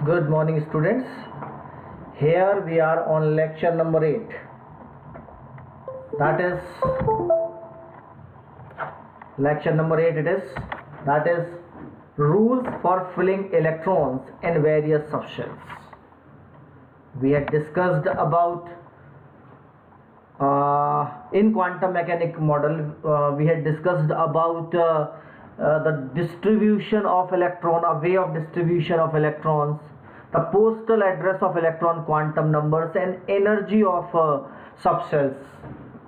Good morning, students. Here we are on lecture number 8. That is lecture number 8. That is rules for filling electrons in various subshells. We had discussed about in quantum mechanics model. We had discussed about the distribution of electron, a way of distribution of electrons, the postal address of electron quantum numbers, and energy of subshells,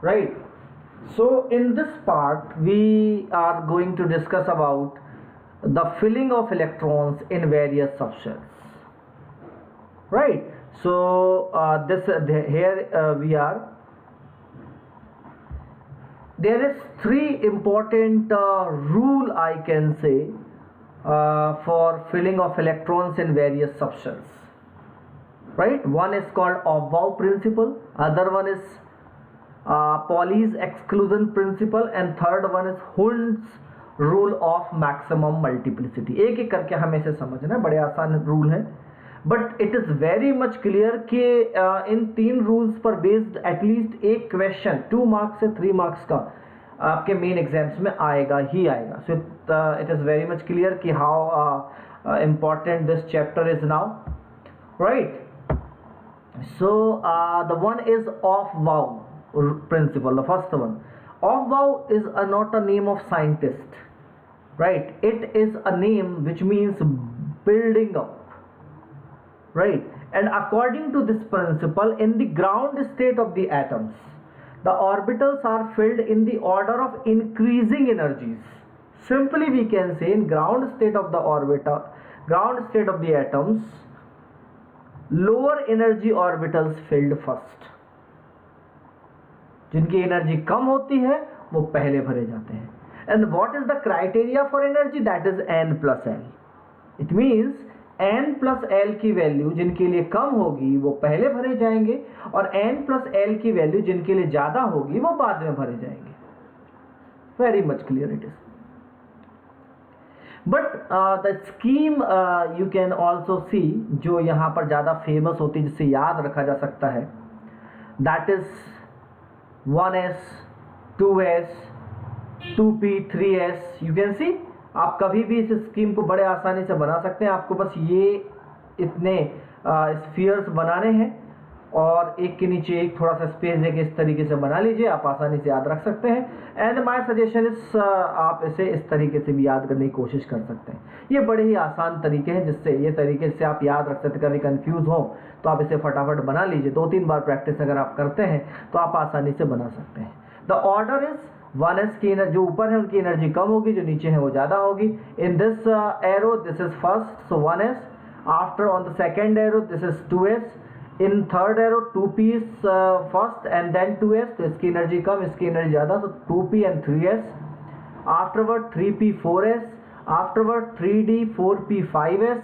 right? So in this part we are going to discuss about the filling of electrons in various subshells, right? So here we are. There is three important rule, I can say, for filling of electrons in various subshells, right? One is called Aufbau principle, other one is Pauli's exclusion principle, and third one is Hund's rule of maximum multiplicity. एक एक करके हमें इसे समझना, बड़े आसान rule है, but it is very much clear कि इन तीन रूल्स पर बेस्ड एटलीस्ट एक क्वेश्चन 2 मार्क्स से 3 मार्क्स का आपके मेन एग्जाम्स में आएगा ही आएगा. So it is very much clear कि how important this chapter is now, right? So the one is Aufbau principle. The first one, Aufbau is not a name of scientist, right? It is a name which means building up, right? And according to this principle, in the ground state of the atoms, the orbitals are filled in the order of increasing energies. Simply we can say, in ground state of the orbital, ground state of the atoms, lower energy orbitals filled first. जिनकी energy कम होती है वो पहले भरे जाते हैं. And what is the criteria for energy? That is n+l. It means n+l की value जिनके लिए कम होगी वो पहले भरे जाएंगे, और n+l की वैल्यू जिनके लिए ज्यादा होगी वो बाद में भरे जाएंगे. Very much clear it is. But the scheme you can also see, जो यहाँ पर ज्यादा फेमस होती है, जिसे याद रखा जा सकता है, that is 1s, 2s, 2p, 3s. You can सी, आप कभी भी इस स्कीम को बड़े आसानी से बना सकते हैं. आपको बस ये इतने स्फीयर्स बनाने हैं और एक के नीचे एक थोड़ा सा स्पेस देके इस तरीके से बना लीजिए, आप आसानी से याद रख सकते हैं. एंड माय सजेशन इज आप इसे इस तरीके से भी याद करने की कोशिश कर सकते हैं. ये बड़े ही आसान तरीके हैं जिससे ये तरीके से आप याद रख सकते हैं. कभी कंफ्यूज हो तो आप इसे फटाफट बना लीजिए. 2-3 बार प्रैक्टिस अगर आप करते हैं तो आप आसानी से बना सकते हैं. द ऑर्डर इज 1s की एनर्जी, जो ऊपर है उनकी एनर्जी कम होगी, जो नीचे है वो ज्यादा होगी. In this arrow this is first, so 1s. After on the second arrow this is 2s. In third arrow 2p is first and then 2s. तो इसकी एनर्जी कम, इसकी एनर्जी ज्यादा, तो 2p and 3s. Afterward 3p 4s. Afterward 3d 4p 5s.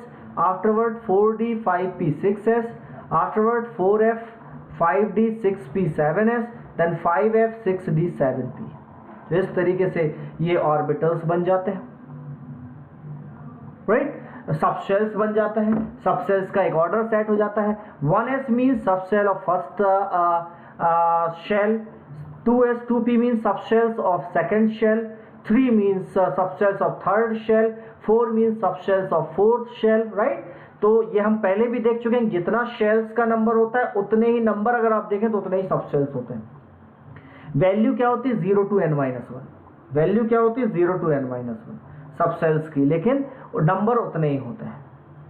Afterward 4d 5p 6s. Afterward 4f 5d 6p 7s. Then 5f 6d 7p. तो इस तरीके से ये ऑर्बिटल्स बन जाते हैं, राइट? सबशेल्स बन जाते हैं. सबशेल्स का एक ऑर्डर सेट हो जाता है. 1s means subshell of first shell. 2s 2p means subshells of second shell. 3 means subshells of third shell. 4 means subshells of fourth shell, right? तो ये हम पहले भी देख चुके हैं, जितना शेल्स का नंबर होता है उतने ही नंबर, अगर आप देखें तो उतने ही सबशेल्स होते हैं. वैल्यू क्या होती है? 0 to n-1. वैल्यू क्या होती है? 0 to n-1 सबसेल्स की, लेकिन नंबर उतने ही होते हैं,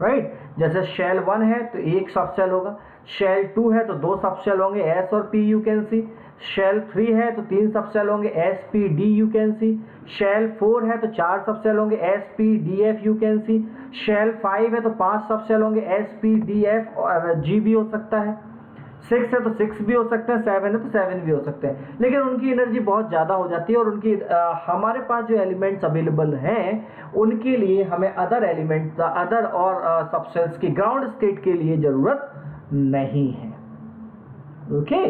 राइट? जैसे शेल 1 है तो एक सबसेल होगा, शेल 2 है तो 2 सबसेल होंगे, s और p you can see. Shell 3 है तो 3 सबसेल होंगे, s p d you can see. Shell 4 है तो 4 सबसेल होंगे, s p d f you can see. Shell 5 है तो 5 सबसेल होंगे, s p d f और g भी हो सकता है. 6 है तो 6 भी हो सकते हैं, 7 है तो 7 भी हो सकते हैं. लेकिन उनकी एनर्जी बहुत ज़्यादा हो जाती है, और उनकी हमारे पास जो एलिमेंट्स अवेलेबल हैं उनके लिए हमें अदर एलिमेंट्स, अदर और सबसेल्स की ग्राउंड स्टेट के लिए ज़रूरत नहीं है. Okay,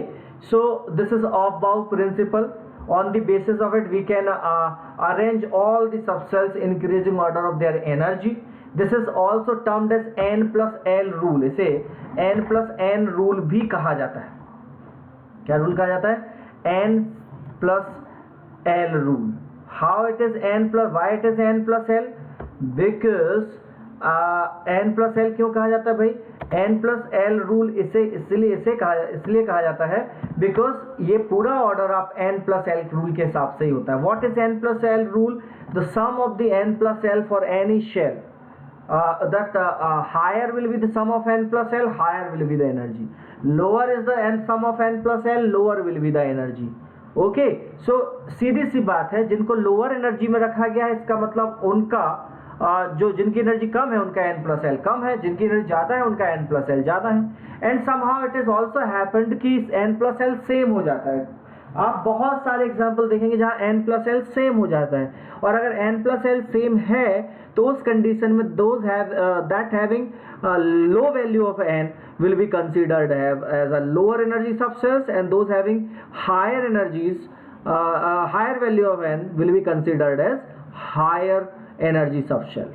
so this is Aufbau principle. On the basis of it, we can arrange all the subcells increasing order of their energy. This is also termed as n plus L rule, इसे n plus n rule भी कहा जाता है। क्या rule कहा जाता है? n plus L rule. How it is n plus, why it is n plus L? Because n plus L क्यों कहा जाता है भाई? n प्लस एल रूल इसलिए कहा जाता है बिकॉज ये पूरा ऑर्डर आप n प्लस एल रूल के हिसाब से ही होता है। What is n plus L rule? The sum of the n plus L for any shell, that higher will be the sum of n plus l, higher will be the energy. Lower is the n sum of n plus l, lower will be the energy. Okay, so सीधी सी बात है, जिनको lower energy में रखा गया है इसका मतलब उनका जो जिनकी एनर्जी कम है उनका n प्लस एल कम है, जिनकी एनर्जी ज़्यादा है उनका n प्लस एल ज़्यादा है। And somehow it is also happened कि n प्लस एल सेम हो जाता है। आप बहुत सारे एग्जाम्पल देखेंगे जहाँ n प्लस एल सेम हो जाता है, और अगर n प्लस एल सेम है तो उस कंडीशन में those that having low value of n will be considered as a lower energy subcells, and those having higher energies, higher value of n will be considered as higher energy subshell.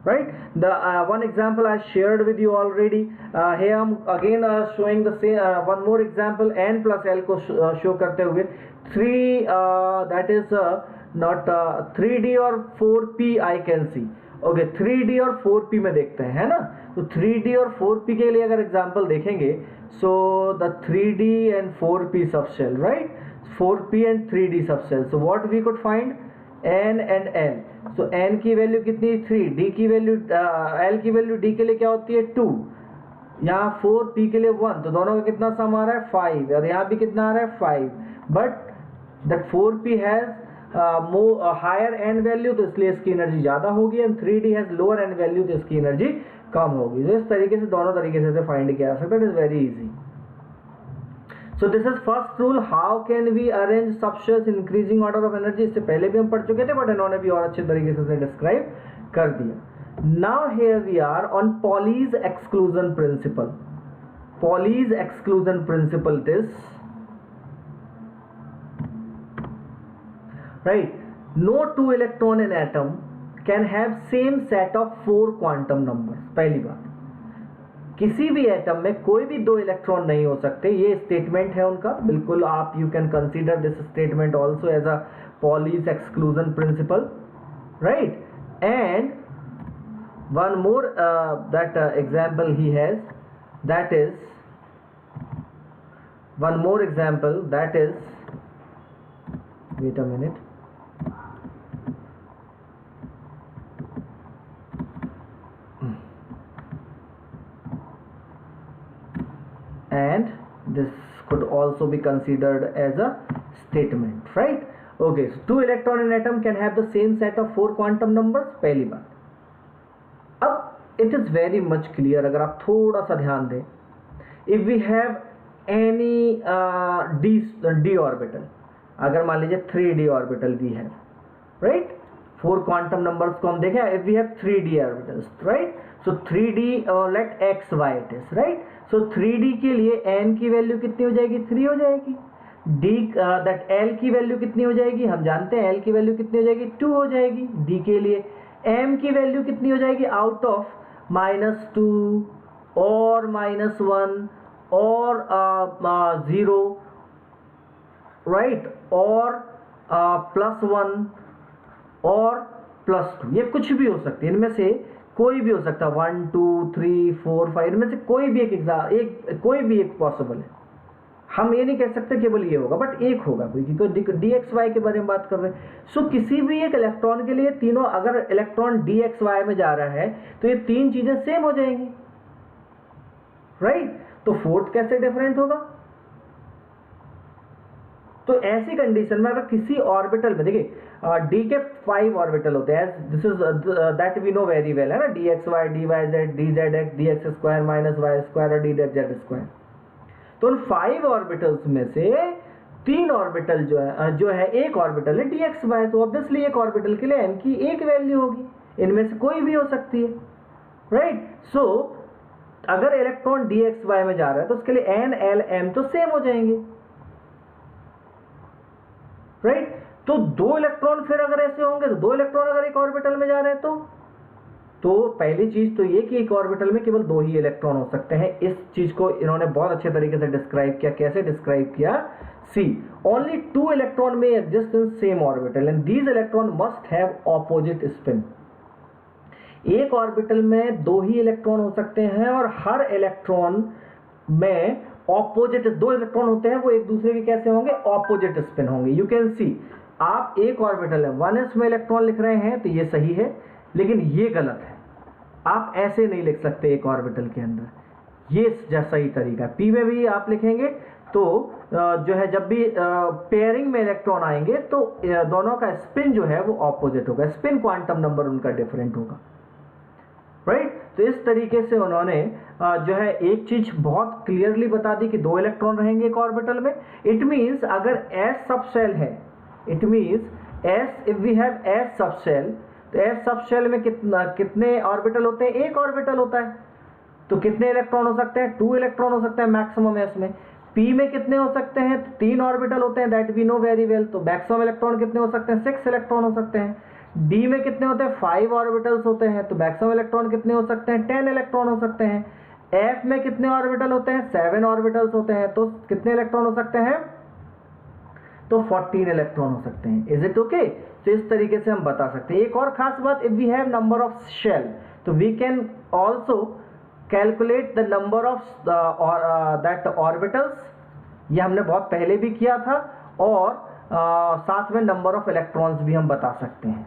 Right? The one example I shared with you already. Here I'm again showing the same one more example, n plus l को show करते हुए 3 that is not 3D और 4P I can see. Okay, 3D और 4P में देखते हैं, है ना? तो 3D और 4P के लिए अगर एग्जांपल देखेंगे, so the 3D and 4P subshell, right? 4P and 3D subshell. So what we could find? n and n। So n की वैल्यू कितनी? 3, d की वैल्यू l की वैल्यू d के लिए क्या होती है? 2। यहाँ 4P के लिए 1, तो दोनों का कितना सम आ रहा है? 5, और यहाँ भी कितना आ रहा है? 5। But that 4P has higher N value, तो इसलिए इसकी एनर्जी ज़्यादा होगी, and 3D has lower N value, तो इसकी एनर्जी कम होगी। तो इस तरीके से दोनों तरीके से फाइंड किया जा सकता है। It is very easy. So this is first rule, how can we arrange subshells increasing order of energy. इससे पहले भी हम पढ़ चुके थे, बट इन्होंने भी और अच्छे तरीके से डिस्क्राइब कर दिया। Now here we are on Pauli's exclusion principle. Pauli's exclusion principle is right, no two electron in atom can have same set of 4 quantum numbers। पहली बात, किसी भी एटम में कोई भी 2 इलेक्ट्रॉन नहीं हो सकते, ये स्टेटमेंट है उनका। बिल्कुल आप you can consider this statement also as a Pauli's exclusion principle, right? And one more that example he has, that is one more example that is, wait a minute, and this could also be considered as a statement, right? Okay, so 2 electron in atom can have the same set of 4 quantum numbers। पहली बात। अब it is very much clear, अगर आप थोड़ा सा ध्यान दें, if we have any d orbital, अगर मान लीजिए 3D ऑर्बिटल भी है, राइट? 4 क्वांटम नंबर्स को हम देखें, if we have 3D orbitals, right? So 3D let x y it is, right? So 3D के लिए n की वैल्यू कितनी हो जाएगी? 3 हो जाएगी। d दैट l की वैल्यू कितनी हो जाएगी? हम जानते हैं l की वैल्यू कितनी हो जाएगी? 2 हो जाएगी। d के लिए m की वैल्यू कितनी हो जाएगी? आउट ऑफ -2 और -1 और 0, राइट? और +1 और +2, ये कुछ भी हो सकती है, इनमें से कोई भी हो सकता है। 1 2 3 4 5, इनमें से कोई भी कोई भी एक पॉसिबल है। हम ये नहीं कह सकते केवल ये होगा, बट एक होगा कोई, क्योंकि dxy के बारे में बात कर रहे हैं। सो किसी भी एक इलेक्ट्रॉन के लिए तीनों, अगर इलेक्ट्रॉन dxy में जा रहा है तो ये 3 चीजें सेम हो जाएंगी, राइट? तो फोर्थ कैसे डिफरेंट होगा? तो ऐसी कंडीशन में अगर किसी ऑर्बिटल में, देखिए d के 5 ऑर्बिटल होते हैं, this is that we know very well, है ना? dxy, dyz, dzx, dx square minus y square और dz स्क्वायर। तो उन 5 ऑर्बिटल्स में से 3 ऑर्बिटल जो है एक ऑर्बिटल है dxy, तो ऑब्वियसली एक ऑर्बिटल के लिए n की एक वैल्यू होगी, इनमें से कोई भी हो सकती है, राइट? सो अगर इलेक्ट्रॉन dxy में जा रहा है तो उसके लिए n l m तो सेम हो जाएंगे, राइट? तो 2 इलेक्ट्रॉन फिर अगर ऐसे होंगे, तो 2 इलेक्ट्रॉन अगर एक ऑर्बिटल में जा रहे हैं तो तो पहली चीज तो ये कि एक ऑर्बिटल में केवल 2 ही इलेक्ट्रॉन हो सकते हैं। इस चीज को इन्होंने बहुत अच्छे तरीके से डिस्क्राइब किया। कैसे डिस्क्राइब किया? सी ओनली 2 इलेक्ट्रॉन में exist in same orbital and these electron must have opposite spin. एक ऑर्बिटल में 2 ही इलेक्ट्रॉन हो सकते हैं और हर इलेक्ट्रॉन में ऑपोजिट 2 इलेक्ट्रॉन होते हैं, वो एक दूसरे के कैसे होंगे? ऑपोजिट स्पिन होंगे। यू कैन सी, आप एक ऑर्बिटल है 1s में इलेक्ट्रॉन लिख रहे हैं तो ये सही है, लेकिन ये गलत है। आप ऐसे नहीं लिख सकते एक ऑर्बिटल के अंदर, ये जैसा ही तरीका है। p में भी आप लिखेंगे तो जो है जब भी पेयरिंग में इलेक्ट्रॉन आएंगे तो दोनों का स्पिन जो है वो ऑपोजिट होगा, स्पिन क्वांटम नंबर उनका डिफरेंट होगा, राइट। तो इस तरीके से उन्होंने जो है एक चीज बहुत क्लियरली बता दी कि 2 इलेक्ट्रॉन रहेंगे एक ऑर्बिटल में। इट मींस अगर s सबशेल है, it means s if we have s subshell, तो s सबशेल में कितने ऑर्बिटल होते हैं? एक ऑर्बिटल होता है। तो कितने इलेक्ट्रॉन हो सकते हैं? 2 इलेक्ट्रॉन हो सकते हैं मैक्सिमम s में। p में कितने हो सकते हैं? 3 ऑर्बिटल होते हैं, that we know very well. तो मैक्सिमम इलेक्ट्रॉन कितने हो सकते हैं? 6 इलेक्ट्रॉन हो सकते हैं। d में कितने होते हैं? 5 ऑर्बिटल्स होते हैं, तो मैक्सिमम इलेक्ट्रॉन कितने हो सकते हैं? 10 इलेक्ट्रॉन हो सकते हैं। f में कितने ऑर्बिटल होते हैं? 7 ऑर्बिटल्स होते हैं, तो कितने इलेक्ट्रॉन हो सकते हैं? तो 14 इलेक्ट्रॉन हो सकते हैं। Is it okay? तो इस तरीके से हम बता सकते हैं। एक और खास बात, if we have number of shell, तो we can also calculate the number of that orbitals. ये हमने बहुत पहले भी किया था, और साथ में नंबर ऑफ इलेक्ट्रॉन्स भी हम बता सकते हैं।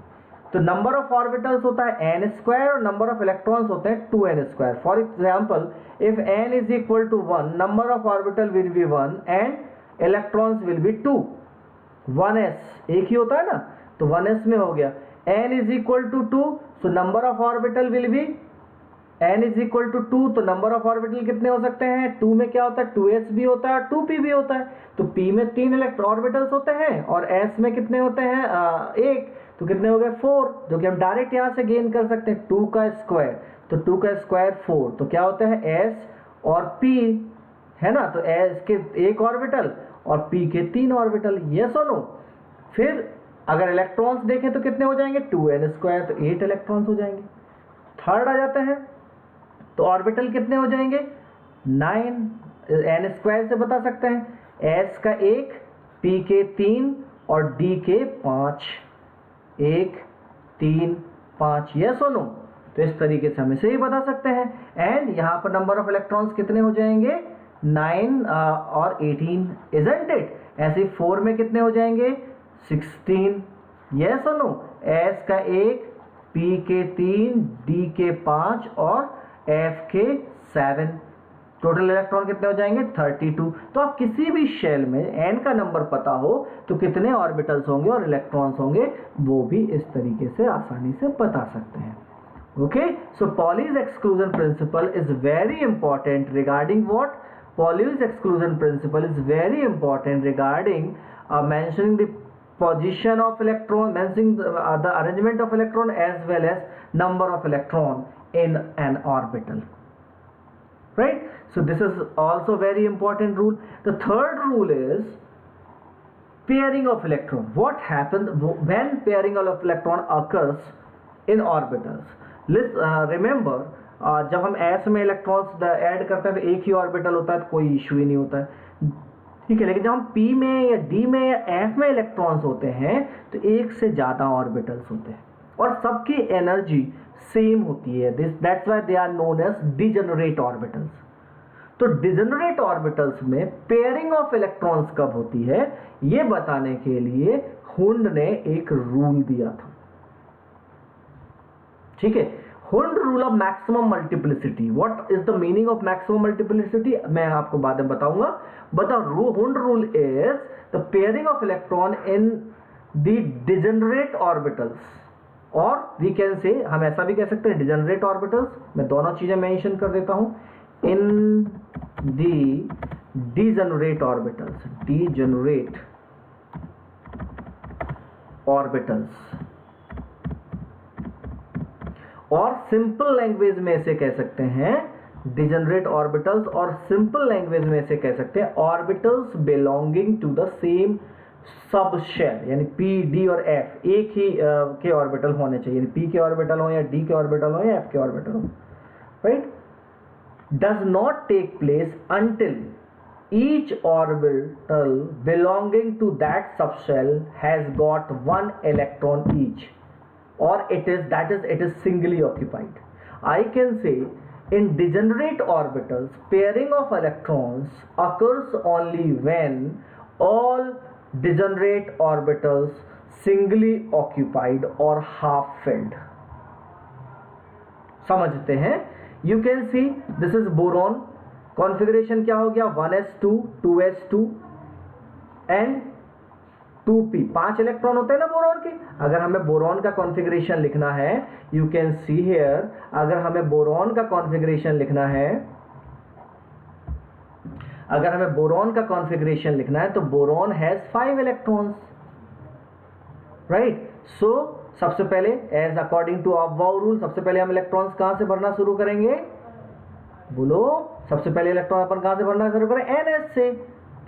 तो नंबर ऑफ ऑर्बिटल्स होता है n² और नंबर ऑफ इलेक्ट्रॉन्स होते हैं 2n²। For example, if n is equal to 1, number of orbital will be 1 and electrons will be 2। 1s एक ही होता है ना, तो 1s में हो गया। n is equal to 2, so number of orbital will be n is equal to 2, तो number of orbital कितने हो सकते हैं? 2 में क्या होता है? 2s भी होता है, 2p भी होता है। तो p में 3 इलेक्ट्रॉन ऑर्बिटल्स होते हैं और s में कितने होते हैं? 1, तो कितने हो गए? 4, जो कि हम डायरेक्ट यहां से गेन कर सकते हैं। 2 का स्क्वायर, तो 2 का स्क्वायर 4, तो क्या होता है? s और p है ना, तो s के 1 ऑर्बिटल और p के 3 ऑर्बिटल। यस और नो? फिर अगर इलेक्ट्रॉन्स देखें तो कितने हो जाएंगे? 2n², तो 8 इलेक्ट्रॉन्स हो जाएंगे। थर्ड आ जाते हैं, तो ऑर्बिटल कितने हो जाएंगे? 9, n² से बता सकते हैं। s का 1, p के 3 और d के 5, 1 3 5। यस और नो? तो इस तरीके से हम इसे ही बता सकते हैं। एंड यहाँ पर नंबर ऑफ इलेक्ट्रॉन्स कितने हो जाएंगे? 9 और 18, इजंट इट? ऐसे 4 में कितने हो जाएंगे? 16। यस और नो? s का 1, p के 3, d के 5 और f के 7। टोटल इलेक्ट्रॉन कितने हो जाएंगे? 32। तो आप किसी भी शेल में n का नंबर पता हो तो कितने ऑर्बिटल्स होंगे और इलेक्ट्रॉन्स होंगे, वो भी इस तरीके से आसानी से बता सकते हैं। Okay, so Pauli's exclusion principle is very important regarding what? Pauli's exclusion principle is very important regarding mentioning the position of electron, mentioning the arrangement of electron as well as number of electron in an orbital, right? So this is also very important rule. The third rule is pairing of electron. What happens when pairing of electron occurs in orbitals? Remember, जब हम s में electrons add करते हैं तो एक ही orbital होता है, तो कोई इशू ही नहीं होता है, ठीक है। लेकिन जब हम p में या d में या f में इलेक्ट्रॉन्स होते हैं तो एक से ज़्यादा ऑर्बिटल्स होते हैं और सबकी एनर्जी सेम होती है। That's why they are known as degenerate orbitals. तो डिजेनरेट ऑर्बिटल्स में पेयरिंग ऑफ इलेक्ट्रॉन्स कब होती है, ये बताने के लिए हुंड ने एक रूल दिया था, ठीक है। Hund rule of maximum multiplicity. What is the meaning of maximum multiplicity, मैं आपको बाद में बताऊंगा। But the Hund rule is the pairing of electron in the degenerate orbitals, और वी कैन से, हम ऐसा भी कह सकते हैं डिजेनरेट ऑर्बिटल्स। मैं दोनों चीजें मेंशन कर देता हूं। In the degenerate orbitals, degenerate orbitals, और सिंपल लैंग्वेज में इसे कह सकते हैं डिजेनरेट ऑर्बिटल्स, और सिंपल लैंग्वेज में इसे कह सकते हैं orbitals belonging to the same subshell, यानी पी डी और एफ एक ही के ऑर्बिटल होने चाहिए, यानी पी के ऑर्बिटल हो या डी के ऑर्बिटल हो या एफ के ऑर्बिटल हो, right, does not take place until each orbital belonging to that subshell has got one electron each, or it is singly occupied. I can say in degenerate orbitals pairing of electrons occurs only when all degenerate orbitals singly occupied or half filled. समझते हैं? You can see this is boron. Configuration क्या हो गया, 1s2 2s2 and 2p, 5 electron होते हैं ना boron के। अगर हमें बोरॉन का कॉन्फ़िगरेशन लिखना है, यू कैन सी हियर, अगर हमें बोरॉन का कॉन्फ़िगरेशन लिखना है, अगर हमें बोरॉन का कॉन्फ़िगरेशन लिखना है तो बोरॉन हैज 5 इलेक्ट्रॉन्स, राइट। सो सबसे पहले as according to Aufbau rule, सबसे पहले हम इलेक्ट्रॉन्स कहां से भरना शुरू करेंगे, बोलो, सबसे पहले इलेक्ट्रॉन अपन कहां से भरना शुरू करें, NS से,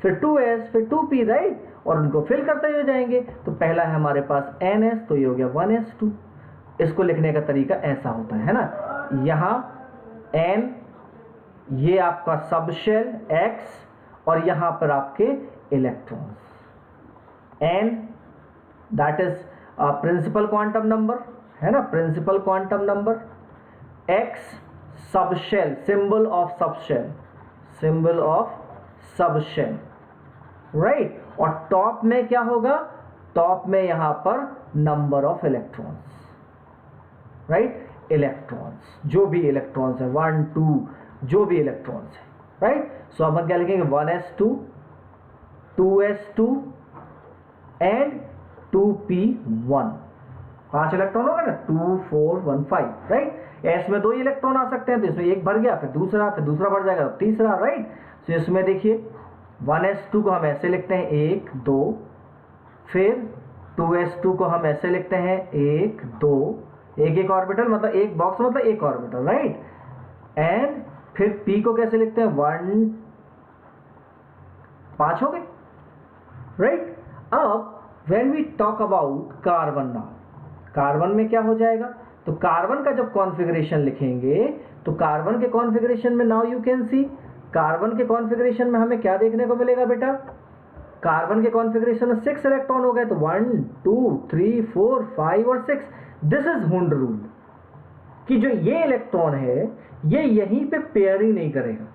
फिर 2s, फिर 2p, राइट, और उनको फिल करते हुए जाएंगे। तो पहला है हमारे पास NS, तो ये हो गया 1s2। इसको लिखने का तरीका ऐसा होता है ना, यहां N ये आपका सब शेल X और यहां पर आपके electrons, N that is principal quantum number है ना, principal quantum number, X subshell, symbol of subshell, symbol of subshell, right. और टॉप में क्या होगा, टॉप में यहां पर number of electrons, right, electrons, जो भी इलेक्ट्रॉन्स है 1 2 जो भी इलेक्ट्रॉन्स है, राइट। सो अपन क्या लिखेंगे, 1s2 2s2 and 2p1, 5 electron होगा ना, 2 4 1 5, राइट। एस में 2 इलेक्ट्रॉन आ सकते हैं, तो इसमें एक भर गया, फिर दूसरा भर जाएगा, तो तीसरा, राइट। तो इसमें देखिए 1s2 को हम ऐसे लिखते हैं 1 2, फिर 2s2 को हम ऐसे लिखते हैं 1 2, एक ऑर्बिटल, मतलब एक बॉक्स मतलब एक ऑर्बिटल, राइट। एंड फिर p को कैसे लिखते हैं, 1 5 हो गए, राइट। अब when we talk about carbon now, carbon में क्या हो जाएगा, तो कार्बन का जब कॉन्फ़िगरेशन लिखेंगे तो कार्बन के कॉन्फ़िगरेशन में now you can C, carbon के कॉन्फ़िगरेशन में हमें क्या देखने को मिलेगा बेटा, कार्बन के कॉन्फ़िगरेशन में 6 इलेक्ट्रॉन हो गए, तो 1 2 3 4 5 और 6। दिस इज हुंड रूल, कि जो ये इलेक्ट्रॉन है ये यहीं पे पेयरिंग नहीं करेगा,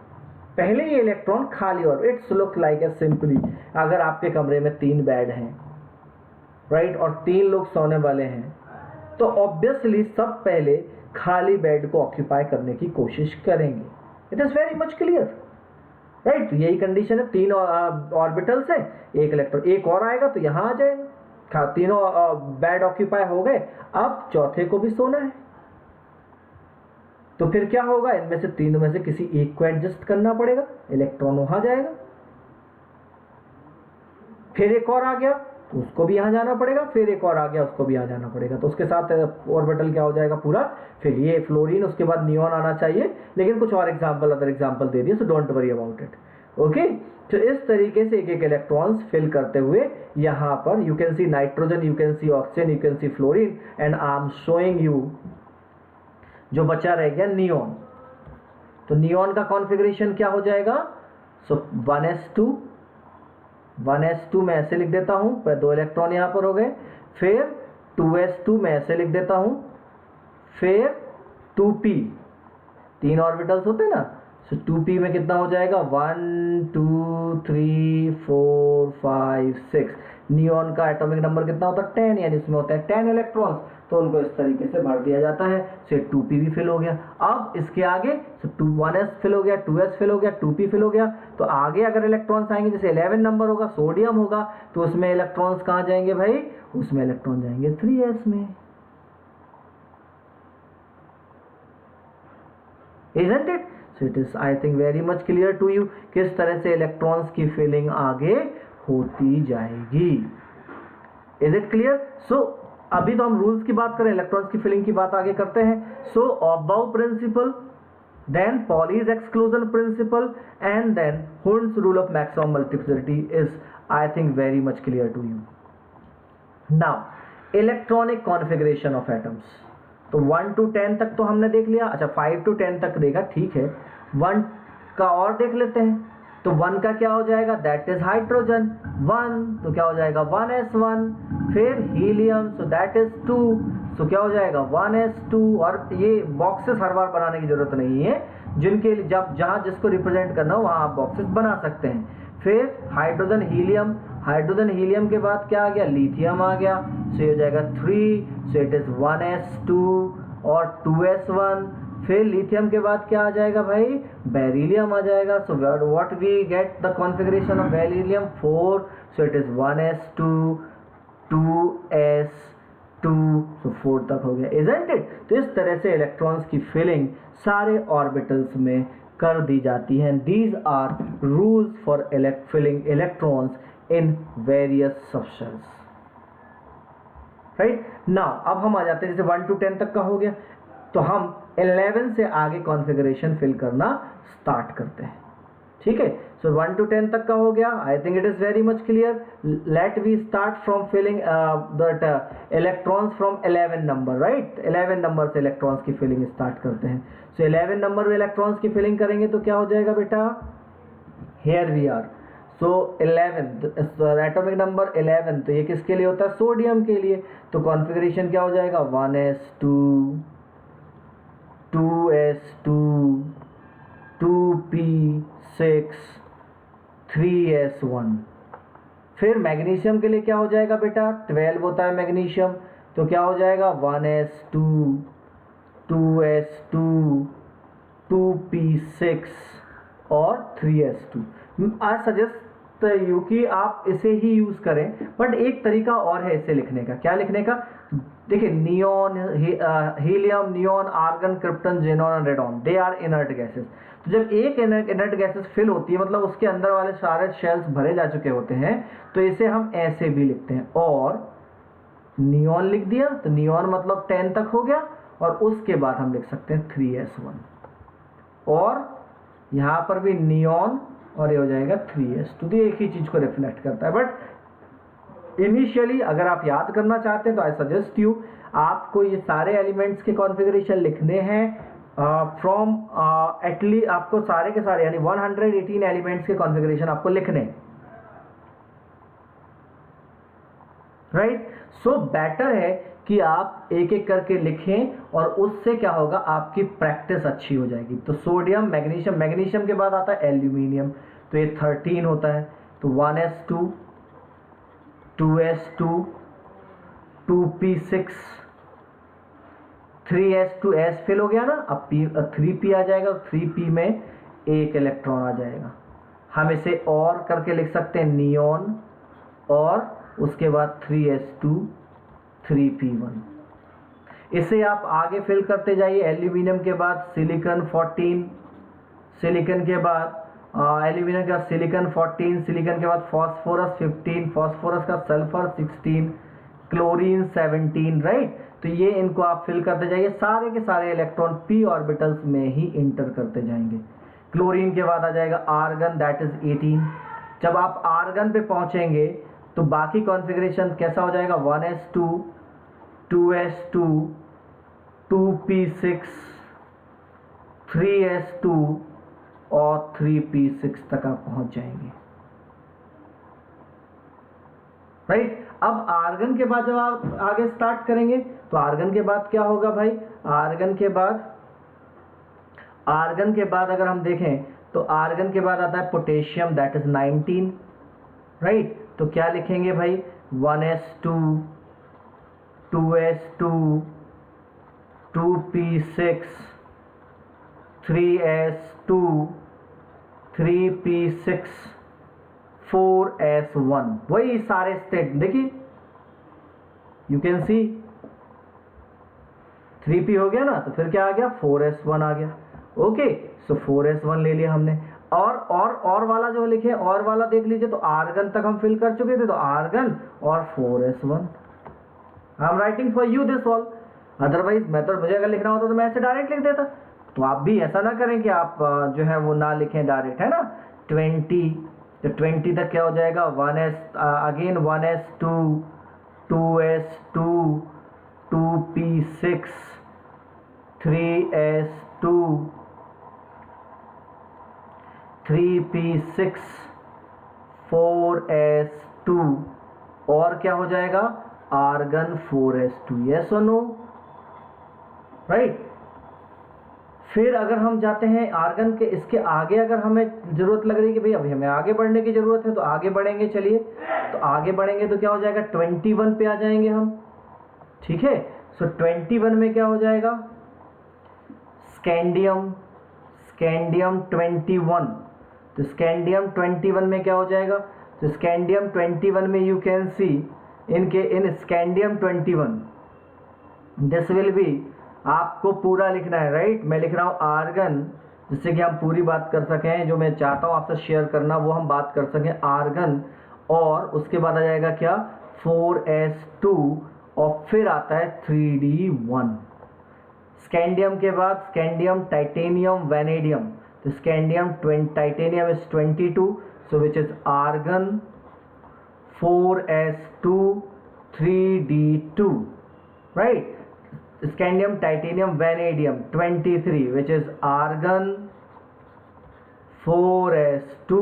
पहले ये इलेक्ट्रॉन खाली, और it's look like a simply, अगर आपके कमरे में 3 बेड हैं, राइट, और 3 लोग सोने वाले हैं, तो ऑब्वियसली सब पहले खाली बेड को ऑक्यूपाई करने की कोशिश करेंगे। It is very much clear, right. यही कंडीशन है, 3 ऑर्बिटल्स है, एक इलेक्ट्रॉन, एक और आएगा तो यहां आ जाएगा, तीनों बेड ऑक्यूपाई हो गए, अब चौथे को भी सोना है, तो फिर क्या होगा, इनमें से तीनों में से किसी एक को एडजस्ट करना पड़ेगा, इलेक्ट्रॉन वहां जाएगा, फिर एक और आ गया तो उसको भी यहां जाना पड़ेगा, फिर एक और आ गया उसको भी यहां जाना पड़ेगा, तो उसके साथ ऑर्बिटल क्या हो जाएगा पूरा, फिर ये फ्लोरीन, उसके बाद नियॉन आना चाहिए, लेकिन कुछ और एग्जांपल, अदर एग्जांपल दे दिए, so don't worry about it, okay. तो इस तरीके से एक इलेक्ट्रॉन्स फिल करते हुए यहां पर you can see nitrogen, you can see oxygen, you can see fluorine, and I am showing you जो बचा रह गया नियॉन। तो नियॉन का कॉन्फ़िगरेशन क्या हो जाएगा, सो 1s2 मैं ऐसे लिख देता हूं, पर 2 इलेक्ट्रॉन यहां पर हो गए, फिर 2s2 मैं ऐसे लिख देता हूं, फिर 2p, 3 ऑर्बिटल्स होते हैं ना, सो 2p में कितना हो जाएगा, 1 2 3 4 5 6, नियॉन का एटॉमिक नंबर कितना होता है, 10, यानी इसमें होता है 10 इलेक्ट्रॉन्स, तो उनको इस तरीके से भर दिया जाता है। सो 2p भी फिल हो गया। अब इसके आगे 1s फिल हो गया, 2s फिल हो गया, 2p फिल हो गया, तो आगे अगर इलेक्ट्रॉन्स आएंगे, जैसे 11 नंबर होगा, सोडियम होगा, तो उसमें इलेक्ट्रॉन्स कहां जाएंगे भाई, उसमें इलेक्ट्रॉन जाएंगे 3s में, isn't it? So it is I think very much clear to you किस तरह से इलेक्ट्रॉन्स की फिलिंग आगे होती जाएगी। Is it clear? So अभी तो हम रूल्स की बात करें, इलेक्ट्रॉन्स की फिलिंग की बात आगे करते हैं। सो ऑफबाउ principal, then Pauli's exclusion principle, and then Hund's rule of maximum multiplicity is I think very much clear to you. Now electronic configuration of atoms, तो 1 to 10 तक तो हमने देख लिया। अच्छा 5 to 10 तक देखा, ठीक है। 1 का और देख लेते हैं। तो 1 का क्या हो जाएगा, दैट इज हाइड्रोजन 1, तो क्या हो जाएगा 1s1। फिर हीलियम, सो दैट इज 2, सो क्या हो जाएगा 1s2। और ये बॉक्सेस हर बार बनाने की जरूरत नहीं है, जिनके जब जहाँ जिसको रिप्रेजेंट करना हो वहाँ आप बॉक्सेस बना सकते हैं। फिर हाइड्रोजन हीलियम, हाइड्रोजन हीलियम के बाद क्या आ गया, लिथियम आ गया, सो ये हो जाएगा 3, सो इट इज 1s2 और 2s1। फिर लिथियम के बाद क्या आ जाएगा भाई, बेरिलियम आ जाएगा। So what we get the configuration of beryllium 4, so it is 1s2 2s2, so 4 तक हो गया, इजंट इट। तो इस तरह से इलेक्ट्रॉन्स की फिलिंग सारे ऑर्बिटल्स में कर दी जाती है। These are rules for filling electrons in various substance, right. Now अब हम आ जाते हैं, जैसे 1 to 10 तक का हो गया, तो हम 11 से आगे कॉन्फ़िगरेशन फिल करना स्टार्ट करते हैं, ठीक है। सो 1 to 10 तक का हो गया, I think it is very much clear. Let we start from filling that electrons from 11 number, right. 11 number से इलेक्ट्रॉन्स की फिलिंग स्टार्ट करते हैं। सो 11 नंबर में इलेक्ट्रॉन्स की फिलिंग करेंगे तो क्या हो जाएगा बेटा, here we are. So 11 atomic number 11, तो ये किसके लिए होता है, सोडियम के लिए। तो कॉन्फ़िगरेशन क्या हो जाएगा 1s2 2s2 2p6 3s1। फिर मैग्नीशियम के लिए क्या हो जाएगा बेटा, 12 होता है मैग्नीशियम, तो क्या हो जाएगा 1s2 2s2 2p6 और 3s2। आई सजेस्ट यू कि आप इसे ही यूज करें, बट एक तरीका और है इसे लिखने का। क्या लिखने का, देखिए neon, helium, neon, argon, krypton, xenon और radon, they are inert gases. तो जब एक इनर्ट गैसेस फिल होती है, मतलब उसके अंदर वाले सारे शेल्स भरे जा चुके होते हैं, तो इसे हम ऐसे भी लिखते हैं। और नियोन लिख दिया, तो नियोन मतलब 10 तक हो गया, और उसके बाद हम लिख सकते हैं 3s1। और यहाँ पर भी नियोन, और ये हो जाएगा 3s2। तो एक ही चीज को रिफ्लेक्ट करता है। बट इनिशियली अगर आप याद करना चाहते हैं तो आई सजेस्ट यू, आपको ये सारे एलिमेंट्स के कॉन्फ़िगरेशन लिखने हैं फ्रॉम एटलीस्ट, आपको सारे के सारे यानी 118 एलिमेंट्स के कॉन्फ़िगरेशन आपको लिखने, राइट। सो बेटर है कि आप एक एक करके लिखें, और उससे क्या होगा, आपकी प्रैक्टिस अच्छी हो जाएगी। तो सोडियम, मैग्नीशियम, मैग्नीशियम के बाद आता है एल्यूमिनियम, तो ये 13 होता है। तो 1s2 2s2 2p6 3s2, s fill हो गया ना, अब 3p आ जाएगा, 3p में एक इलेक्ट्रॉन आ जाएगा। हम इसे और करके लिख सकते हैं नियोन, और उसके बाद 3s2 3p1। इसे आप आगे फिल करते जाइए। एल्यूमिनियम के बाद सिलिकॉन 14, सिलिकॉन के बाद एल्यूमिनियम के बाद सिलिकॉन 14, सिलिकॉन के बाद फॉस्फोरस 15, फॉस्फोरस का सल्फर 16, क्लोरीन 17, राइट। तो ये इनको आप फिल करते जाइए, सारे के सारे इलेक्ट्रॉन p ऑर्बिटल्स में ही इंटर करते जाएंगे। क्लोरीन के बाद आ जाएगा आर्गन, दैट इज 18। जब आप आर्गन पे पहुंचेंगे तो बाकी कॉन्फ़िगरेशन कैसा हो जाएगा, 1s2 2s2 2p6 3s2 और 3p6 तक आप पहुंच जाएंगे, राइट। अब आर्गन के बाद जब आप आगे स्टार्ट करेंगे तो आर्गन के बाद क्या होगा भाई, आर्गन के बाद अगर हम देखें तो आर्गन के बाद आता है पोटेशियम, दैट इज 19, राइट। तो क्या लिखेंगे भाई, 1s2 2s2 2p6 3s2 3p6 4s1। वही सारे स्टेट देखिए, यू कैन सी 3p हो गया ना, तो फिर क्या आ गया 4s1 आ गया। ओके, सो 4s1 ले लिया हमने। और वाला जो लिखे, और वाला देख लीजिए, तो आर्गन तक हम फिल कर चुके थे, तो आर्गन और 4s1। I am writing for you this all, otherwise मैं तो, मुझे अगर लिखना होता तो मैं ऐसे डायरेक्ट लिख देता। तो आप भी ऐसा ना करें कि आप जो है वो ना लिखें डायरेक्ट, है ना। 20 तो 20 तक क्या हो जाएगा 1s again 1s2 2s2 2p6 3s2 3p6 4s2 और क्या हो जाएगा आर्गन 4s2। यस और नो, राइट। फिर अगर हम जाते हैं आर्गन के इसके आगे, अगर हमें ज़रूरत लग रही है कि भाई अभी हमें आगे बढ़ने की ज़रूरत है तो आगे बढ़ेंगे। चलिए, तो आगे बढ़ेंगे तो क्या हो जाएगा 21 पे आ जाएंगे हम, ठीक है। सो 21 में क्या हो जाएगा स्कैंडियम 21। तो स्कैंडियम 21 में क्या हो जाएगा, तो स्कैंडियम 21 में you can C in scandium 21 this will be, आपको पूरा लिखना है, राइट। मैं लिख रहा हूँ आर्गन, जिससे कि हम पूरी बात कर सकें, जो मैं चाहता हूँ आपसे शेयर करना वो हम बात कर सकें आर्गन। और उसके बाद आ जाएगा क्या 4s2 और फिर आता है 3d1। स्कैंडियम के बाद स्कैंडियम टाइटेनियम वैनेडियम, तो scandium titanium is 22, so which is argon 4s2 3d2, right. Scandium titanium vanadium 23, which is argon 4s2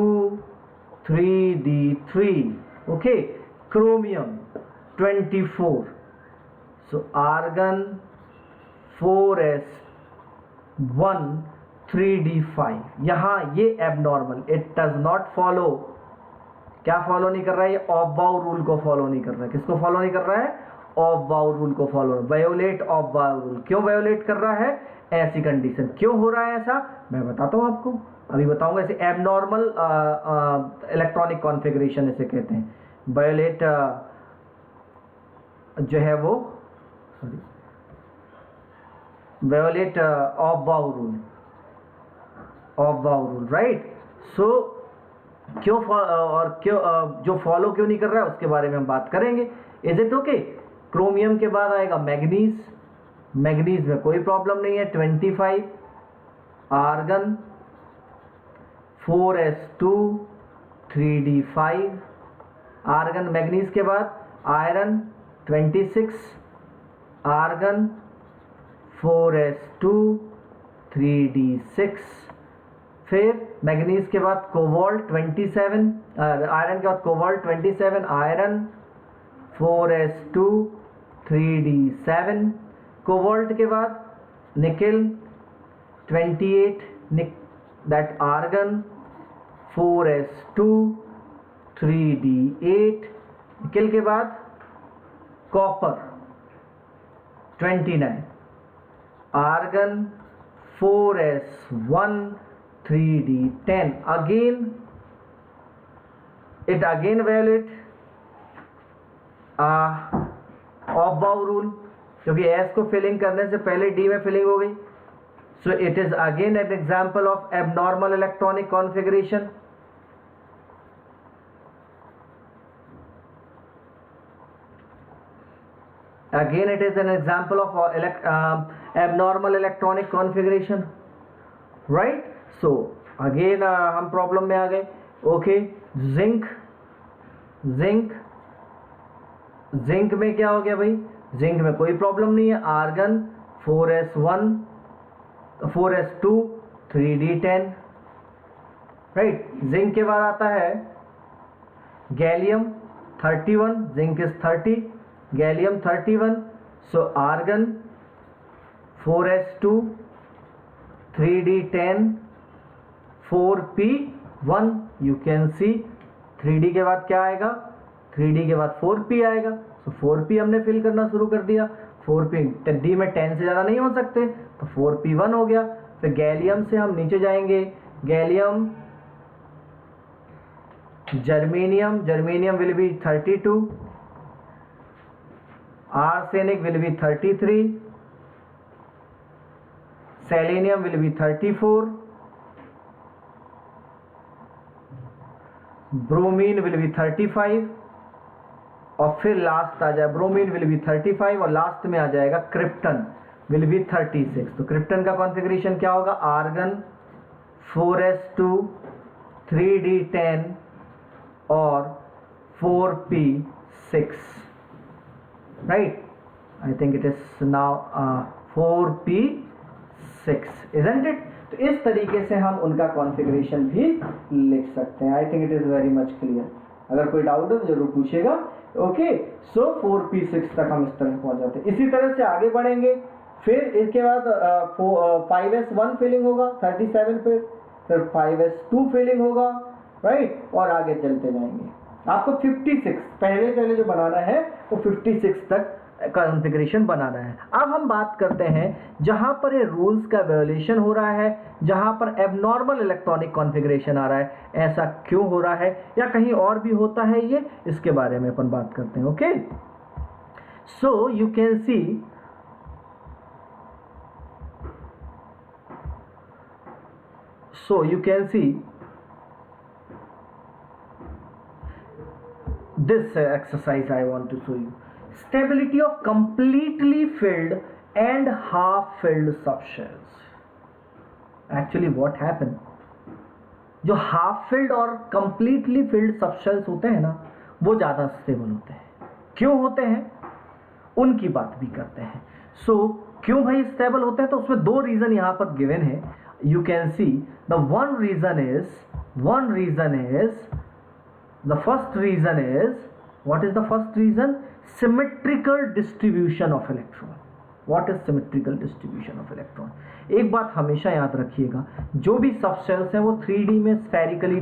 3d3, okay. Chromium 24, so argon 4s1 3d5। यहाँ ये abnormal, it does not follow, क्या follow नहीं कर रहा है ये of बाउ rule को फॉलो नहीं कर रहा है। किसको फॉलो नहीं कर रहा है, ऑफ बाउ रूल को फॉलो, वायोलेट ऑफ बाउ रूल। क्यों वायोलेट कर रहा है, ऐसी कंडीशन क्यों हो रहा है ऐसा मैं बताता हूं आपको, अभी बताऊंगा। ऐसे एबनॉर्मल इलेक्ट्रॉनिक कॉन्फ़िगरेशन इसे कहते हैं, वायोलेट जो है वो सॉरी वायोलेट ऑफ बाउ रूल, राइट। सो क्यों और क्यों जो फॉलो क्यों नहीं कर रहा है उसके बारे में हम बात करेंगे। Is it okay. क्रोमियम के बाद आएगा मैग्नीज, मैग्नीज में कोई प्रॉब्लम नहीं है 25, argon 4s2 3d5, argon manganese के बाद आयरन 26, आर्गन 4s2 3d6, फिर मैग्नीज के बाद कोबाल्ट 27, आयरन के बाद cobalt 27, iron 4s2 3d7, cobalt के बाद nickel 28, that argon 4s2 3d8, nickel के बाद copper 29, argon 4s1 3d10, again it again violate Aufbau rule, क्योंकि एस को फिलिंग करने से पहले डी में फिलिंग हो गई। So it is again an example of abnormal electronic configuration. Again it is an example of abnormal electronic configuration, right? So again हम problem में आ गए। ओके, जिंक में क्या हो गया भाई, जिंक में कोई प्रॉब्लम नहीं है, argon 4s2 3d10, right. Zinc के बाद आता है gallium 31, zinc is 30, gallium 31, so argon 4s2 3d10 4p1, you can see 3d के बाद क्या आएगा, 3d के बाद 4p आएगा। सो 4p हमने फिल करना शुरू कर दिया, 4p d में 10 से ज़्यादा नहीं हो सकते, तो 4p1 हो गया। फिर गैलियम से हम नीचे जाएंगे, gallium germanium will be 32, arsenic will be 33, selenium will be 34, bromine will be 35, और फिर लास्ट आ जाए ब्रोमीन विल बी 35 और लास्ट में आ जाएगा क्रिप्टन विल बी 36। तो क्रिप्टन का कॉन्फ़िगरेशन क्या होगा, argon 4s2 3d10 or 4p6, right? I think it is now 4p6, isn't it? तो इस तरीके से हम उनका कॉन्फ़िगरेशन भी लिख सकते हैं। आई think it is very much clear. अगर कोई डाउट है तो जरूर पूछेगा। ओके, सो 4p6 तक हम इस तरह पहुंच जाते हैं। इसी तरह से आगे बढ़ेंगे, फिर इसके बाद 5s1 फिलिंग होगा 37 पे, फिर 5s2 फिलिंग होगा, राइट, और आगे चलते जाएंगे। आपको 56 पहले जो बनाना है वो 56 तक कॉन्फ़िगरेशन बनाना है। अब हम बात करते हैं जहां पर ये रूल्स का वायोलेशन हो रहा है, जहां पर एबनॉर्मल इलेक्ट्रॉनिक कॉन्फ़िगरेशन आ रहा है, ऐसा क्यों हो रहा है या कहीं और भी होता है ये, इसके बारे में अपन बात करते हैं। Okay, so you can C this exercise I want to show you. Stability of completely filled and half filled subshells. Actually what happened, जो हाफ फिल्ड और कंप्लीटली फिल्ड सबशेल्स होते हैं ना, वो ज़्यादा स्टेबल होते हैं। क्यों होते हैं उनकी बात भी करते हैं। सो क्यों भाई स्टेबल होते हैं, तो उसमें दो रीज़न यहाँ पर गिवन है। You can see the one reason is the first reason is, what is the first reason? Symmetrical distribution of electron. What is symmetrical distribution of electron? एक बात हमेशा याद रखिएगा, जो भी सबशेल्स हैं वो 3D में स्फेरिकल,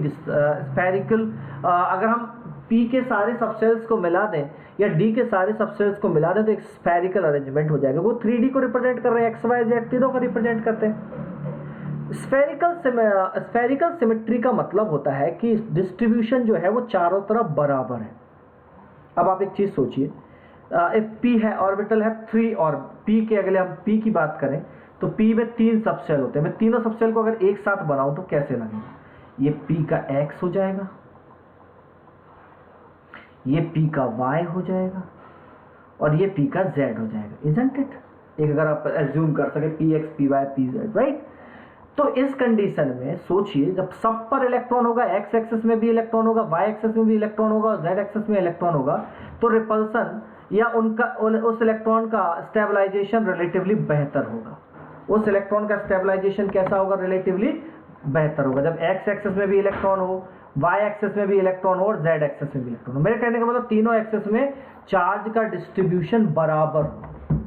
अगर हम P के सारे सबशेल्स को मिला दें या D के सारे सबशेल्स को मिला दें तो एक स्फेरिकल अरेंजमेंट हो जाएगा। वो 3D को रिप्रेजेंट कर रहे हैं, एक्स वाई जेड तीनों को रिप्रेजेंट करते हैं। स्फेरिकल सिमेट्री का मतलब होता है कि डिस्ट्रीब्यूशन जो है वो चारों तरफ बराबर है। अब आप एक चीज सोचिए, एक P है, ऑर्बिटल है 3, और P के अगले हम P की बात करें तो P में 3 सबसेल होते हैं। मैं तीनों सबसेल को अगर एक साथ बनाऊं तो कैसे लगेगा? ये P का X हो जाएगा, ये P का Y हो जाएगा और ये P का Z हो जाएगा, isn't it? एक अगर आप एज्यूम कर सके PX, PY, PZ, राइट? तो इस कंडीशन में सोचिए, जब सब पर इलेक्ट्रॉन होगा, एक्स एक्सिस में भी इलेक्ट्रॉन होगा, वाई एक्सिस में भी इलेक्ट्रॉन होगा और जेड एक्सिस में इलेक्ट्रॉन होगा, तो रिपल्सन या उस इलेक्ट्रॉन का स्टेबलाइजेशन रिलेटिवली बेहतर होगा। उस इलेक्ट्रॉन का स्टेबलाइजेशन कैसा होगा? रिलेटिवली बेहतर होगा जब एक्स एक्सिस में भी इलेक्ट्रॉन हो, वाई एक्सिस में भी इलेक्ट्रॉन हो और जेड एक्सिस में भी इलेक्ट्रॉन हो। मेरे कहने का मतलब तीनों एक्सिस में चार्ज का डिस्ट्रीब्यूशन बराबर हो,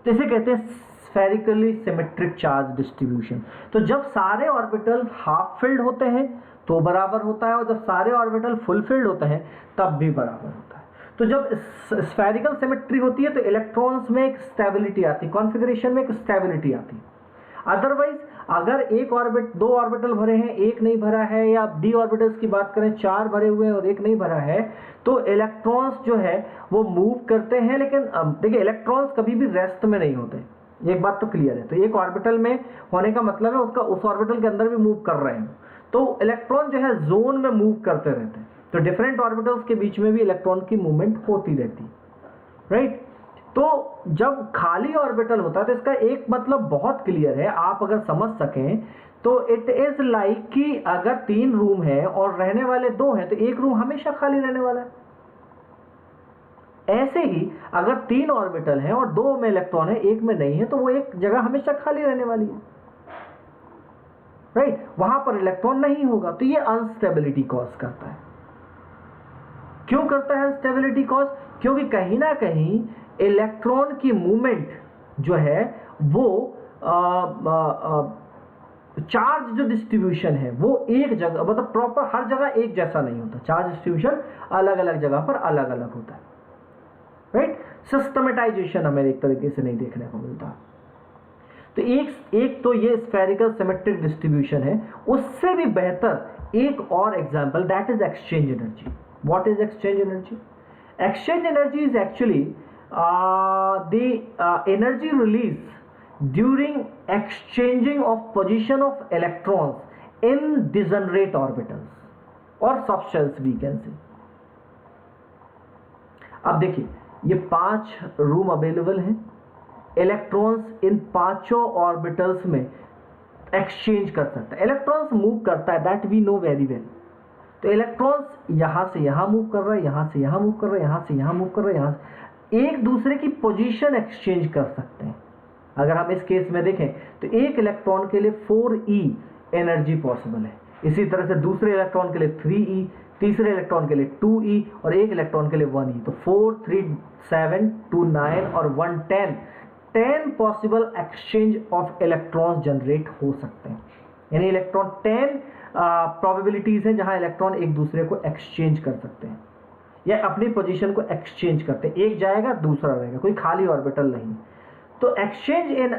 तो इसे कहते हैं स्फेरिकली सिमेट्रिक चार्ज डिस्ट्रीब्यूशन। तो जब सारे ऑर्बिटल हाफ फिल्ड होते हैं तो बराबर होता है, और जब सारे ऑर्बिटल फुल फिल्ड होते हैं तब भी बराबर होता है। तो जब स्फेरिकल सिमेट्री होती है तो इलेक्ट्रॉन्स में एक स्टेबिलिटी आती है, कॉन्फ़िगरेशन में एक स्टेबिलिटी आती है। अदरवाइज अगर दो ऑर्बिटल भरे हैं, एक नहीं भरा है, या डी ऑर्बिटल्स की बात करें 4 भरे हुए हैं और एक नहीं भरा है, तो इलेक्ट्रॉन्स जो है वो मूव करते हैं। लेकिन देखिए, इलेक्ट्रॉन्स कभी भी रेस्ट में नहीं होते, एक बात तो क्लियर है। तो एक ऑर्बिटल में होने का मतलब है उसका उस ऑर्बिटल के अंदर भी मूव कर रहे हैं, तो इलेक्ट्रॉन जो है जोन में मूव करते रहते हैं। तो डिफरेंट ऑर्बिटल्स के बीच में भी इलेक्ट्रॉन की मूवमेंट होती रहती है, राइट? तो जब खाली ऑर्बिटल होता है तो इसका एक मतलब बहुत क्लियर है, आप अगर समझ सकें तो इट इज लाइक कि अगर 3 रूम है और रहने वाले 2 हैं तो एक रूम हमेशा खाली रहने वाला है। ऐसे ही अगर 3 ऑर्बिटल हैं और 2 में इलेक्ट्रॉन है, एक में नहीं है, तो वो एक जगह हमेशा खाली रहने वाली है, राइट? वहां पर इलेक्ट्रॉन नहीं होगा, तो ये अनस्टेबिलिटी कॉज करता है। क्यों करता है अनस्टेबिलिटी कॉज? क्योंकि कहीं ना कहीं इलेक्ट्रॉन की मूवमेंट जो है वो चार्ज जो डिस्ट्रीब्यूशन है वो एक जगह, मतलब प्रॉपर हर जगह एक जैसा नहीं होता। चार्ज डिस्ट्रीब्यूशन अलग अलग जगह पर अलग अलग होता है, राइट? सिस्टमेटाइजेशन हमें एक तरीके से नहीं देखने को मिलता। तो एक तो ये स्फेरिकल सिमेट्रिक डिस्ट्रीब्यूशन है। उससे भी बेहतर एक और example, that is exchange energy. What is exchange energy? Exchange energy is actually the energy release during exchanging of position of electrons in degenerate orbitals और सबशेल्स वी कैन से। अब देखिए, ये 5 रूम अवेलेबल हैं, electrons इन 5 orbitals में exchange कर सकता है। इलेक्ट्रॉन्स मूव करता है, that we know very well, तो इलेक्ट्रॉन्स यहाँ से यहाँ मूव कर रहा है, यहाँ से यहाँ मूव कर रहा है, यहाँ से यहाँ मूव कर रहा है, यहाँ से एक दूसरे की पोजीशन एक्सचेंज कर सकते हैं। अगर हम इस केस में देखें तो एक इलेक्ट्रॉन के लिए 4e एनर्जी पॉसिबल है, इसी तरह से दूसरे इलेक्ट्रॉन के लिए 3e, तीसरे इलेक्ट्रॉन के लिए 2e और एक इलेक्ट्रॉन के लिए 1e। तो 4, 3, 7, 2, 9 और 1, 10 possible exchange of electrons generate हो सकते हैं। यानी इलेक्ट्रॉन 10 प्रोबेबिलिटीज हैं जहां इलेक्ट्रॉन एक दूसरे को एक्सचेंज कर सकते हैं या अपनी पोजीशन को एक्सचेंज करते हैं, एक जाएगा दूसरा रहेगा, कोई खाली ऑर्बिटल नहीं। तो एक्सचेंज इन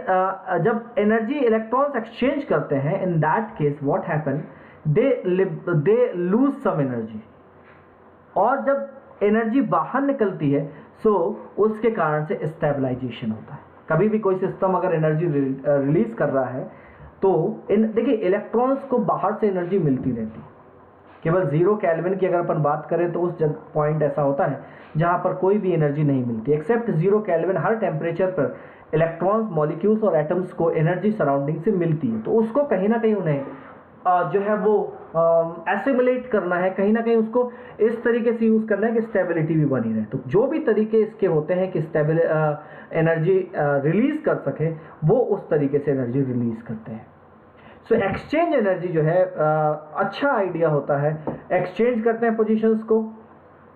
जब एनर्जी इलेक्ट्रॉन्स एक्सचेंज करते हैं, in that case what happen, they lose some energy, और जब एनर्जी बाहर निकलती है सो उसके कारण से स्टेबलाइजेशन होता है। कभी भी कोई सिस्टम अगर एनर्जी रिलीज कर रहा है तो देखिए इलेक्ट्रॉन्स को बाहर से एनर्जी मिलती रहती है। केवल 0 केल्विन की अगर अपन बात करें तो उस पॉइंट ऐसा होता है जहां पर कोई भी एनर्जी नहीं मिलती, एक्सेप्ट 0 केल्विन हर टेम्परेचर पर इलेक्ट्रॉन्स, मॉलिक्यूल्स और एटम्स को एनर्जी सराउंडिंग से मिलती है। तो उसको कहीं ना कहीं उन्हें जो है वो एसिमुलेट करना है, कहीं ना कहीं उसको इस तरीके से यूज करना है कि स्टेबिलिटी भी बनी रहे। तो जो भी तरीके इसके होते हैं कि एनर्जी रिलीज कर सके, वो उस तरीके से एनर्जी रिलीज करते हैं। सो एक्सचेंज एनर्जी जो है अच्छा आइडिया होता है, एक्सचेंज करते हैं पोजीशंस को,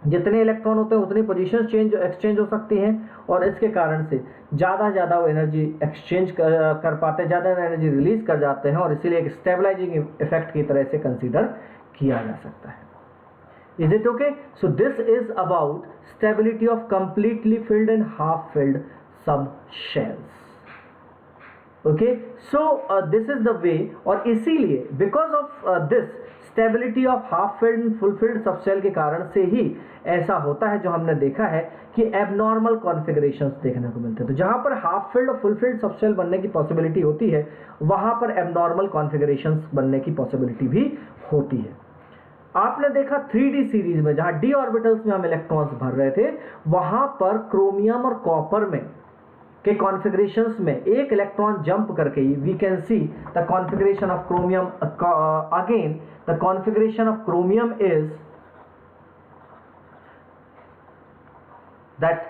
जितने इलेक्ट्रॉन होते हैं उतनी पोजीशन एक्सचेंज हो सकती हैं और इसके कारण से ज़्यादा वो एनर्जी एक्सचेंज कर पाते हैं, ज़्यादा एनर्जी रिलीज कर जाते हैं और इसीलिए एक स्टेबलाइजिंग इफेक्ट की तरह से कंसीडर किया जा सकता है। Is it okay? So this is about stability of completely filled and half filled subshells. Okay, so this is the way, और इसीलिए because of this stability of half filled and full filled subshell के कारण से ही ऐसा होता है जो हमने देखा है कि एबनॉर्मल कॉन्फ़िगरेशंस देखने को मिलते हैं। तो जहां पर हाफ फिल्ड और फुल फिल्ड सबशेल बनने की पॉसिबिलिटी होती है, वहां पर एबनॉर्मल कॉन्फ़िगरेशंस बनने की पॉसिबिलिटी भी होती है। आपने देखा 3D सीरीज में जहां d ऑर्बिटल्स में हम इलेक्ट्रॉन्स भर रहे थे, वहां पर क्रोमियम और कॉपर में के कॉन्फ़िगरेशंस में एक इलेक्ट्रॉन जंप करके we can see the configuration of chromium, again the configuration of chromium is that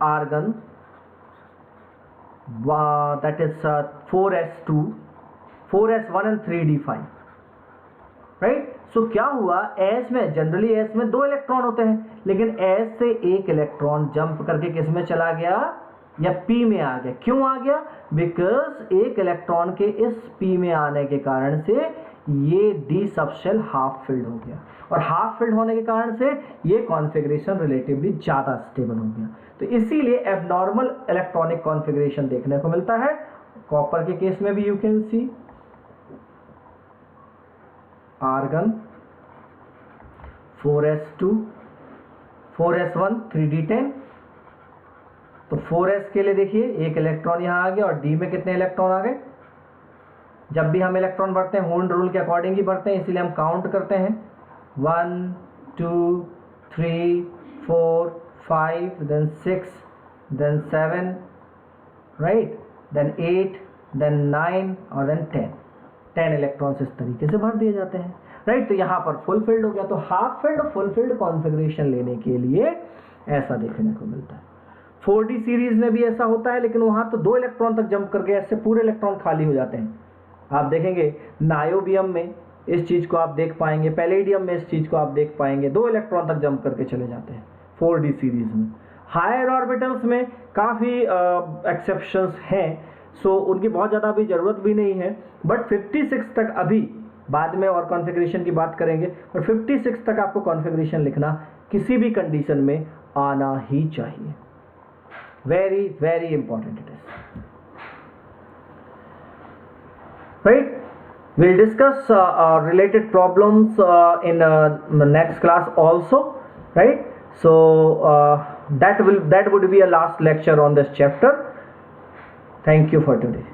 argon, that is 4s2, 4s1 and 3d5, right. So क्या हुआ, s में जनरली s में 2 इलेक्ट्रॉन होते हैं, लेकिन s से एक इलेक्ट्रॉन जंप करके किस में चला गया, या p में आ गया। क्यों आ गया? बिकॉज एक इलेक्ट्रॉन के इस p में आने के कारण से ये d सबशेल हाफ फिल्ड हो गया, और हाफ फिल्ड होने के कारण से ये कॉन्फ़िगरेशन रिलेटिवली ज़्यादा स्टेबल हो गया। तो इसीलिए एबनॉर्मल इलेक्ट्रॉनिक कॉन्फ़िगरेशन देखने को मिलता है। कॉपर के केस में भी you can C argon 4s2, 4s1, 3d10। तो 4s के लिए देखिए एक इलेक्ट्रॉन यहाँ आ गया और d में कितने इलेक्ट्रॉन आ गए। जब भी हम इलेक्ट्रॉन भरते हैं हून रूल के अकॉर्डिंग ही भरते हैं, इसीलिए हम काउंट करते हैं 1, 2, 3, 4, 5, then 6, then 7, right, then 8, then 9 और then 10 इलेक्ट्रॉन्स इस तरीके से भर दिए जाते हैं, राइट। तो यहाँ पर फुल फिल्ड हो गया। तो हाफ फिल्ड और फुल फिल्ड कॉन्फ़िगरेशन लेने के लिए ऐसा देखने को मिलता है। 4D सीरीज में भी ऐसा होता है, लेकिन वहाँ तो 2 इलेक्ट्रॉन तक जंप करके ऐसे पूरे इलेक्ट्रॉन खाली हो जाते हैं। आप देखेंगे नायोबियम में इस चीज़ को आप देख पाएंगे, पैलेडियम में इस चीज़ को आप देख पाएंगे, 2 इलेक्ट्रॉन तक जंप करके चले जाते हैं 4D सीरीज में। हायर ऑर्बिटल्स में काफ़ी एक्सेप्शंस हैं, सो उनकी बहुत ज़्यादा अभी ज़रूरत भी नहीं है, बट 56 तक अभी बाद में और कॉन्फ़िगरेशन की बात करेंगे, और 56 तक आपको कॉन्फ़िगरेशन लिखना किसी भी कंडीशन में आना ही चाहिए। Very very important it is, right. We'll discuss related problems in next class also, right? So that would be a last lecture on this chapter. Thank you for today.